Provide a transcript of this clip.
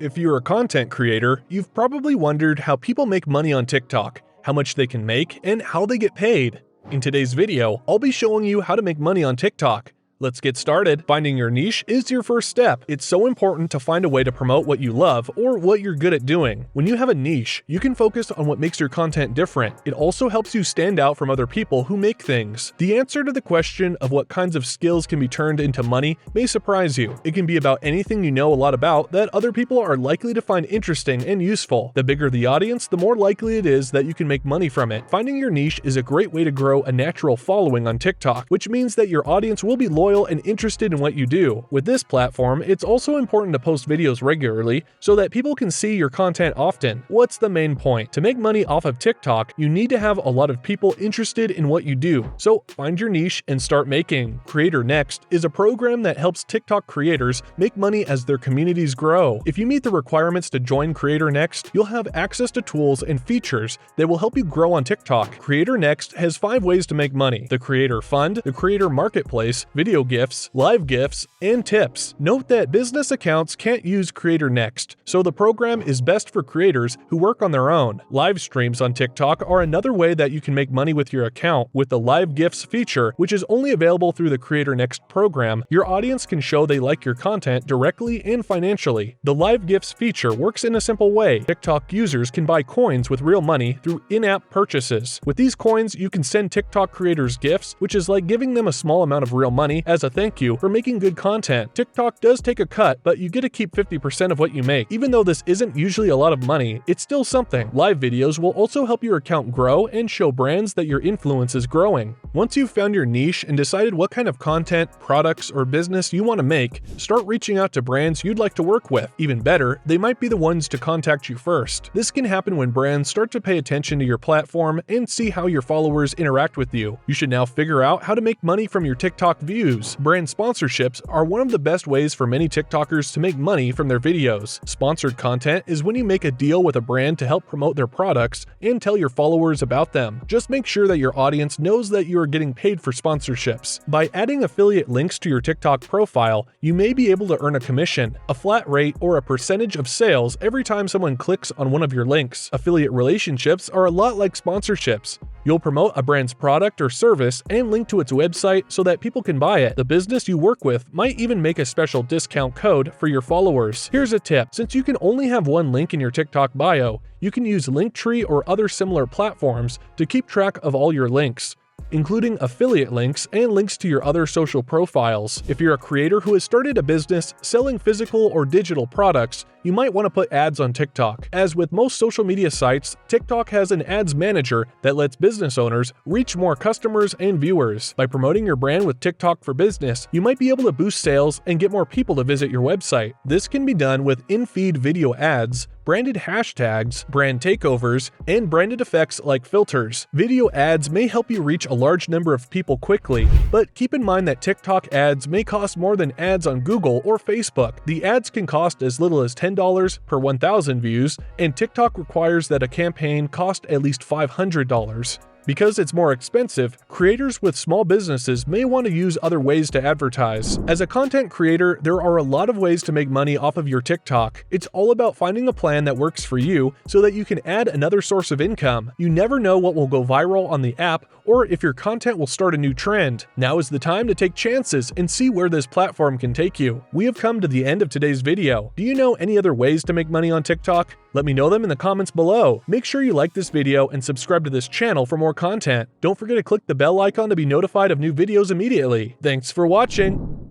If you're a content creator, you've probably wondered how people make money on TikTok, how much they can make, and how they get paid. In today's video, I'll be showing you how to make money on TikTok. Let's get started. Finding your niche is your first step. It's so important to find a way to promote what you love or what you're good at doing. When you have a niche, you can focus on what makes your content different. It also helps you stand out from other people who make things. The answer to the question of what kinds of skills can be turned into money may surprise you. It can be about anything you know a lot about that other people are likely to find interesting and useful. The bigger the audience, the more likely it is that you can make money from it. Finding your niche is a great way to grow a natural following on TikTok, which means that your audience will be loyal and interested in what you do. With this platform, it's also important to post videos regularly so that people can see your content often. What's the main point? To make money off of TikTok, you need to have a lot of people interested in what you do. So find your niche and start making. Creator Next is a program that helps TikTok creators make money as their communities grow. If you meet the requirements to join Creator Next, you'll have access to tools and features that will help you grow on TikTok. Creator Next has 5 ways to make money: the Creator Fund, the Creator Marketplace, video gifts, live gifts, and tips. Note that business accounts can't use Creator Next, so the program is best for creators who work on their own. Live streams on TikTok are another way that you can make money with your account. With the live gifts feature, which is only available through the Creator Next program, your audience can show they like your content directly and financially. The live gifts feature works in a simple way. TikTok users can buy coins with real money through in-app purchases. With these coins, you can send TikTok creators gifts, which is like giving them a small amount of real money as a thank you for making good content. TikTok does take a cut, but you get to keep 50% of what you make. Even though this isn't usually a lot of money, it's still something. Live videos will also help your account grow and show brands that your influence is growing. Once you've found your niche and decided what kind of content, products, or business you want to make, start reaching out to brands you'd like to work with. Even better, they might be the ones to contact you first. This can happen when brands start to pay attention to your platform and see how your followers interact with you. You should now figure out how to make money from your TikTok views. Brand sponsorships are one of the best ways for many TikTokers to make money from their videos. Sponsored content is when you make a deal with a brand to help promote their products and tell your followers about them. Just make sure that your audience knows that you are getting paid for sponsorships. By adding affiliate links to your TikTok profile, you may be able to earn a commission, a flat rate, or a percentage of sales every time someone clicks on one of your links. Affiliate relationships are a lot like sponsorships. You'll promote a brand's product or service and link to its website so that people can buy it. The business you work with might even make a special discount code for your followers. Here's a tip: since you can only have one link in your TikTok bio, you can use Linktree or other similar platforms to keep track of all your links, including affiliate links and links to your other social profiles. If you're a creator who has started a business selling physical or digital products, you might want to put ads on TikTok. As with most social media sites, TikTok has an ads manager that lets business owners reach more customers and viewers. By promoting your brand with TikTok for Business, you might be able to boost sales and get more people to visit your website. This can be done with in-feed video ads, branded hashtags, brand takeovers, and branded effects like filters. Video ads may help you reach a large number of people quickly, but keep in mind that TikTok ads may cost more than ads on Google or Facebook. The ads can cost as little as $10 per 1,000 views, and TikTok requires that a campaign cost at least $500. Because it's more expensive, creators with small businesses may want to use other ways to advertise. As a content creator, there are a lot of ways to make money off of your TikTok. It's all about finding a plan that works for you so that you can add another source of income. You never know what will go viral on the app or if your content will start a new trend. Now is the time to take chances and see where this platform can take you. We have come to the end of today's video. Do you know any other ways to make money on TikTok? Let me know them in the comments below. Make sure you like this video and subscribe to this channel for more content. Don't forget to click the bell icon to be notified of new videos immediately. Thanks for watching.